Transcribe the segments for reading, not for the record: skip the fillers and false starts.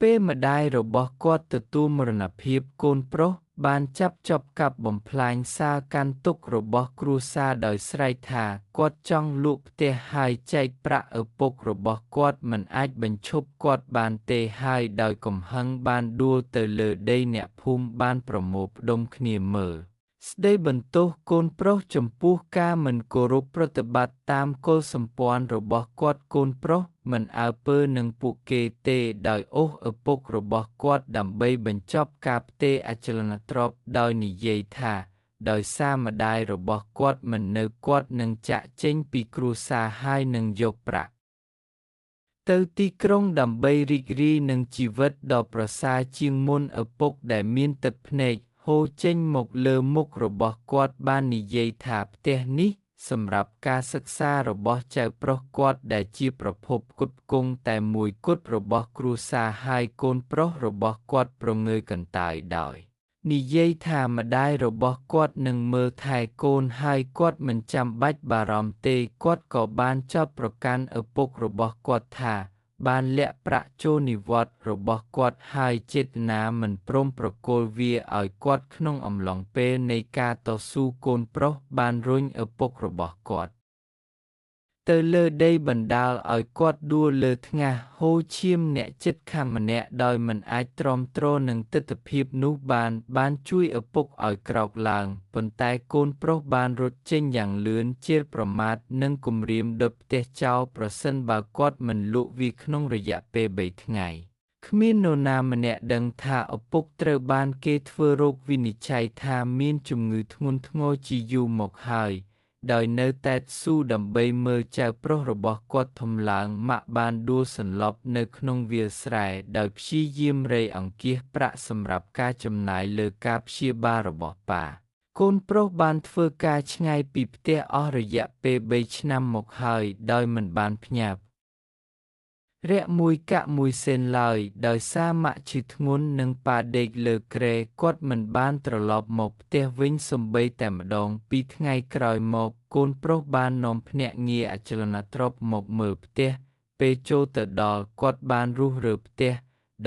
ពេលម្ដាយរបស់គាត់ទទួលមរណភាពកូនប្រុសបានចាប់ចប់កាប់បំផ្លាញសារកាន់ទុក្ខរបស់គ្រួសារដោយស្រែកថាគាត់ចង់លក់ផ្ទះហើយចែកប្រាក់ឪពុករបស់គាត់មិនអាចបញ្ឈប់គាត់បានទេហើយដោយកំហឹងបានដួលទៅលើដីអ្នកភូមិបានប្រមូលផ្ដុំគ្នាមើលស្ដីបន្ទោសកូនប្រុសចំពោះការមិនគោរពប្រតិបត្តិតាមគោលសម្ព័ន្ធរបស់គាត់កូនប្រុសមិនអើពើនឹងពួកគេទេដោយអូសឪពុករបស់គាត់ដើម្បីបញ្ចប់ការផ្ទេរអចលនទ្រព្យដោយនិយាយថាដោយសារម្ដាយរបស់គាត់មិននៅគាត់នឹងចាកចេញពីគ្រួសារហើយនឹងយកប្រាក់ទៅទីក្រុងដើម្បីរីករាយនឹងជីវិតដ៏ប្រសើរជាងមុនឪពុកដែលមានទឹកភ្នែកហូរចេញមកលើមុខរបស់គាត់បាននិយាយថាផ្ទះនេះសម្រាប់ការសិក្សារបស់ចៅប្រុសគាត់ដែលជាប្រភពផ្គត់ផ្គង់តែមួយគត់របស់គ្រួសារហើយកូនប្រុសរបស់គាត់ប្រងើយកន្តើយដោយនិយាយថាម្ដាយរបស់គាត់នឹងមើលថែកូនហើយគាត់មិនចាំបាច់បារម្ភទេគាត់ក៏បានចោទប្រកាន់ឪពុករបស់គាត់ថាបានលាក់ប្រាក់ចូលនិវត្តន៍របស់គាត់ហើយចេតនាមិនព្រមប្រគល់វាឲ្យគាត់ក្នុងអំឡុងពេលនៃការតស៊ូកូនប្រុសបានរុញឪពុករបស់គាត់ទៅលើដីបណ្ដាលឲ្យគាត់ដួលលើថ្ងាសហូរឈាមអ្នកជិតខាងម្នាក់ដោយមិនអាចទ្រាំទ្រនឹងទិដ្ឋភាពនោះបានជួយឪពុកឲ្យក្រោកឡើងប៉ុន្តែកូនប្រុសបានរត់ចេញយ៉ាងលឿនជាប្រមាថនិងគំរាមដុតផ្ទះចោលប្រសិនបើគាត់មិនលក់វាក្នុងរយៈពេល3ថ្ងៃគ្មាននរណាម្នាក់ដឹងថាឪពុកត្រូវបានគេធ្វើរោគវិនិច្ឆ័យថាមានជំងឺធ្ងន់ធ្ងរជាយូរមកហើយដោយនៅតែស៊ូដើម្បីមើលចៅប្រុសរបស់គាត់ធំឡើងម៉ាក់បានដួលសន្លប់នៅក្នុងវាលស្រែដោយព្យាយាមរៃអង្គាសប្រាក់សម្រាប់ការចំណាយលើការព្យាបាលរបស់ប៉ាកូនប្រុសបានធ្វើការឆ្ងាយពីផ្ទះអស់រយៈពេល3ឆ្នាំមកហើយដោយមិនបានផ្ញើរយៈមួយកាក់មួយសេនឡើយដោយសារម៉ាក់ឈឺធ្ងន់និងប៉ាដេកលើគ្រែគាត់មិនបានត្រឡប់មកផ្ទះវិញសូម្បីតែម្ដងពីថ្ងៃក្រោយមកកូនប្រុសបាននាំភ្នាក់ងារអចលនទ្រព្យមកមើលផ្ទះពេលចូលទៅដល់គាត់បានរុះរើផ្ទះ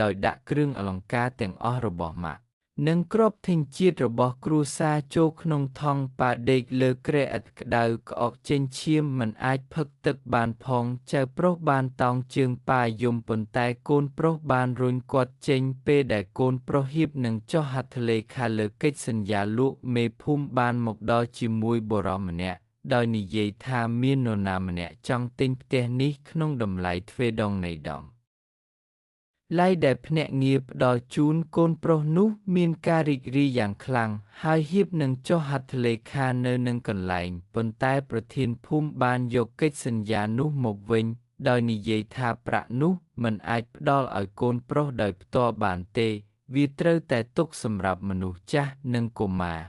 ដោយដាក់គ្រឿងអលង្ការទាំងអស់របស់ម៉ាក់និងគ្រាប់ធញ្ញជាតិរបស់គ្រួសារចូលក្នុងថង់ប៉ាដេកលើគ្រែឥតក្តៅក្អកចេញឈាមមិនអាចផឹកទឹកបានផងចៅប្រុសបានតោងជើងប៉ាយំប៉ុន្តែកូនប្រុសបានរុញគាត់ចេញពេលដែលកូនប្រុសហៀបនឹងចុះហត្ថលេខាលើកិច្ចសន្យាលក់មេភូមិបានមកដល់ជាមួយបុរសម្នាក់ដោយនិយាយថាមាននរណាម្នាក់ចង់ទិញផ្ទះនេះក្នុងតម្លៃទ្វេដងនៃដងឡាយដែលភ្នាក់ងារផ្ដល់ជូនកូនប្រុសនោះមានការរីករាយយ៉ាងខ្លាំងហើយហៀបនឹងចុះហត្ថលេខានៅនឹងកន្លែងប៉ុន្តែប្រធានភូមិបានយកកិច្ចសន្យានោះមកវិញដោយនិយាយថាប្រាក់នោះមិនអាចផ្ដល់ឲ្យកូនប្រុសដោយផ្ទាល់បានទេវាត្រូវតែទុកសម្រាប់មនុស្សចាស់និងកុមារ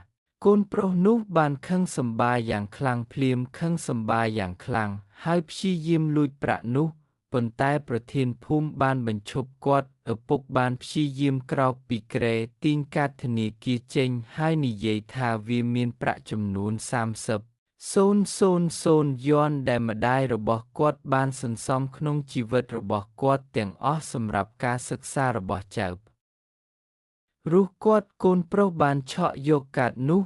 កូនប្រុសនោះបានខឹងសម្បាយ៉ាងខ្លាំងភ្លាមខឹងសម្បាយ៉ាងខ្លាំងហើយព្យាយាមលួចប្រាក់នោះប៉ុន្តែប្រធានភូមិបានបញ្ឈប់គាត់ឪពុកបានព្យាយាមក្រោកពីគ្រែទាញកាតធនាគារចេញហើយនិយាយថាវាមានប្រាក់ចំនួន30,000 យន់ដែលម្ដាយរបស់គាត់បានសន្សំក្នុងជីវិតរបស់គាត់ទាំងអស់សម្រាប់ការសិក្សារបស់ចៅរស់គាត់កូនប្រុសបានឆក់យកកាតនោះ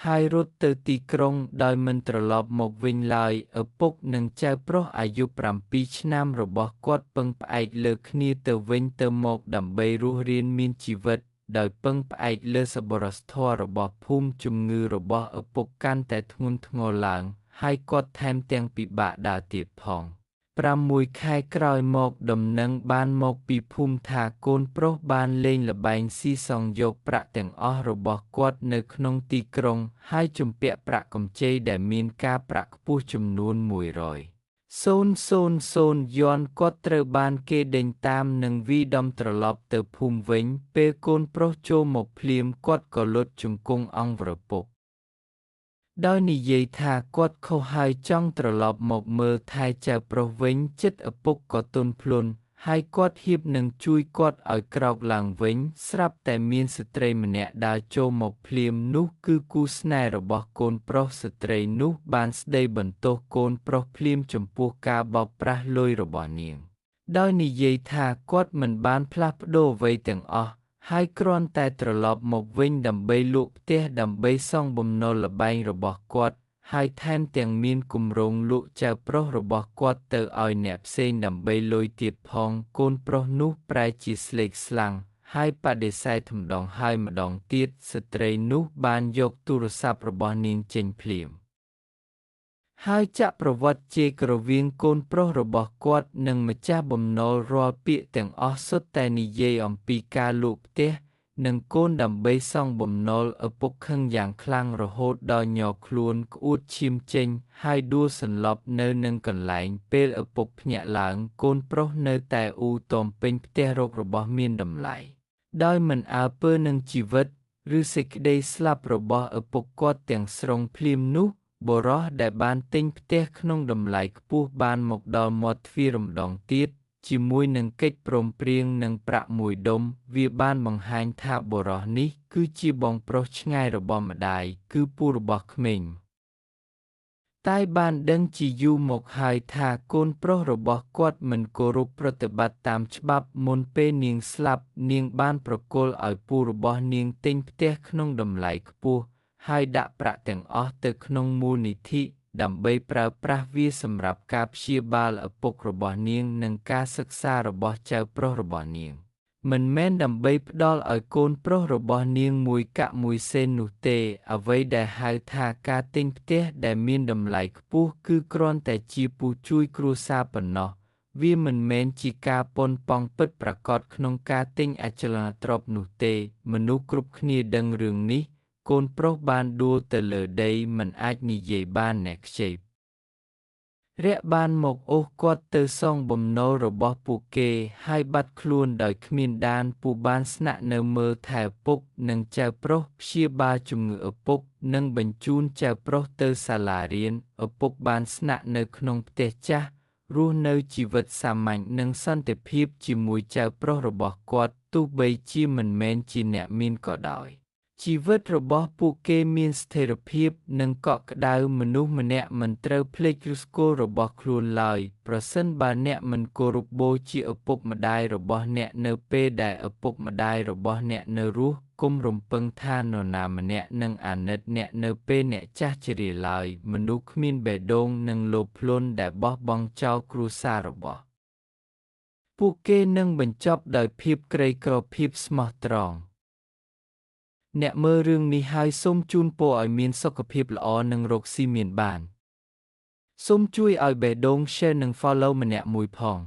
ហើយរត់ទៅទីក្រុងដោយមិនត្រឡប់មកវិញឡើយឪពុកនិងចៅប្រុសអាយុ7 ឆ្នាំរបស់គាត់ពឹងផ្អែកលើគ្នាទៅវិញទៅមកដើម្បីរស់រានមានជីវិតដោយពឹងផ្អែកលើសប្បុរសធម៌របស់ភូមិជំងឺរបស់ឪពុកកាន់តែធ្ងន់ធ្ងរឡើងហើយគាត់ថែមទាំងពិបាកដើរទៀតផង6 ខែក្រោយមកដំណឹងបានមកពីភូមិថាកូនប្រុសបានលេងល្បែងស៊ីសងយកប្រាក់ទាំងអស់របស់គាត់នៅក្នុងទីក្រុងហើយជំពាក់ប្រាក់កម្ចីដែលមានការប្រាក់ខ្ពស់ចំនួន100,000 យន់គាត់ត្រូវបានគេដេញតាមនិងវាយដំត្រឡប់ទៅភូមិវិញពេលកូនប្រុសចូលមកភ្លាមគាត់ក៏លុតជង្គង់អង្គប្រពុកដោយនិយាយថាគាត់ខុសហើយចង់ត្រឡប់មកមើលថែចៅប្រុសវិញចិត្តឪពុកក៏ទន់ភ្លន់ហើយគាត់ហៀបនឹងជួយគាត់ឲ្យក្រោកឡើងវិញស្រាប់តែមានស្ត្រីម្នាក់ដើរចូលមកភ្លាមនោះគឺគូស្នេហ៍របស់កូនប្រុសស្ត្រីនោះបានស្ដីបន្ទោសកូនប្រុសភ្លាមចំពោះការបោកប្រាស់លុយរបស់នាង ដោយនិយាយថាគាត់មិនបានផ្លាស់ប្ដូរអ្វីទាំងអស់ហើយគ្រាន់តែត្រឡប់មកវិញដើម្បីលក់ផ្ទះដើម្បីសងបំណុលល្បែងរបស់គាត់ហើយថែមទាំងមានគម្រោងលក់ចៅប្រុសរបស់គាត់ទៅឲ្យអ្នកផ្សេងដើម្បីលុយទៀតផងកូនប្រុសនោះប្រែជាស្លេកស្លាំងហើយបដិសេធម្ដងហើយម្ដងទៀតស្ត្រីនោះបានយកទូរស័ព្ទរបស់នាងចេញភ្លាមហើយចាក់ប្រវត្តិជេររវាងកូនប្រុសរបស់គាត់និងម្ចាស់បំណុលរាល់ពាក្យទាំងអស់សុទ្ធតែនិយាយអំពីការលក់ផ្ទះនិងកូនដើម្បីសងបំណុលឪពុកខឹងយ៉ាងខ្លាំងរហូតដល់ញ័រខ្លួនក្អួតឈាមចេញហើយដួលសន្លប់នៅនឹងកន្លែងពេលឪពុកភ្ញាក់ឡើងកូនប្រុសនៅតែអ៊ូតមពេញផ្ទះរករបស់មានតម្លៃដោយមិនអើពើនឹងជីវិតឬសេចក្តីស្លាប់របស់ឪពុកគាត់ទាំងស្រុងភ្លាមនោះបុរសដែលបានទិញផ្ទះក្នុងតម្លៃខ្ពស់បានមកដល់មាត់ទ្វារម្ដងទៀតជាមួយនឹងកិច្ចព្រមព្រៀងនិងប្រាក់មួយដុំវាបានបង្ហាញថាបុរសនេះគឺជាបងប្រុសឆ្ងាយរបស់ម្ដាយគឺពូរបស់ក្មេងតែបានដឹងជាយូរមកហើយថាកូនប្រុសរបស់គាត់មិនគោរពប្រតិបត្តិតាមច្បាប់មុនពេលនាងស្លាប់នាងបានប្រគល់ឲ្យពូរបស់នាងទិញផ្ទះក្នុងតម្លៃខ្ពស់ហើយដាក់ប្រាក់ទាំងអស់ទៅក្នុងមូលនិធិដើម្បីប្រើប្រាស់វាសម្រាប់ការព្យាបាលឪពុករបស់នាងនិងការសិក្សារបស់ចៅប្រុសរបស់នាងមិនមែនដើម្បីផ្ដល់ឲ្យកូនប្រុសរបស់នាងមួយកាក់មួយសេននោះទេអ្វីដែលហៅថាការទិញផ្ទះដែលមានតម្លៃខ្ពស់គឺគ្រាន់តែជាពូជួយគ្រួសារប៉ុណ្ណោះវាមិនមែនជាការប៉ុនប៉ងពិតប្រាកដក្នុងការទិញអចលនទ្រព្យនោះទេមនុស្សគ្រប់គ្នាដឹងរឿងនេះកូនប្រុសបានដួលទៅលើដីមិនអាចនិយាយបានអ្នកខ្ចីរាក់បានមកអូសគាត់ទៅសងបំណុលរបស់ពួកគេហើយបាត់ខ្លួនដោយគ្មានដានពូបានស្នាក់នៅមើលថែឪពុកនិងចៅប្រុសព្យាបាលជំងឺឪពុកនិងបញ្ជូនចៅប្រុសទៅសាលារៀនឪពុកបានស្នាក់នៅក្នុងផ្ទះចាស់រស់នៅជីវិតសាមញ្ញនិងសន្តិភាពជាមួយចៅប្រុសរបស់គាត់ទោះបីជាមិនមែនជាអ្នកមានក៏ដោយជីវិតរបស់ពួកគេមានស្ថិរភាពនិងកក់ក្ដៅមនុស្សម្នាក់មិនត្រូវភ្លេចឫសគល់របស់ខ្លួនឡើយប្រសិនបើអ្នកមិនគោរពបូជាឪពុកម្ដាយរបស់អ្នកនៅពេលដែលឪពុកម្ដាយរបស់អ្នកនៅរស់កុំរំពឹងថានរណាម្នាក់នឹងអាណិតអ្នកនៅពេលអ្នកចាស់ជរាឡើយមនុស្សគ្មានបេះដូងនិងលោភលន់ដែលបោះបង់ចោលគ្រួសាររបស់ពួកគេនឹងបញ្ចប់ដោយភាពក្រីក្រភាពស្មោះត្រង់អ្នកមើលរឿងនេះហើយសូមជូនពរឲ្យមានសុខភាពល្អនិងរកស៊ីមានបានសូមជួយឲ្យបេះដូង Share និង Follow ម្នាក់មួយផង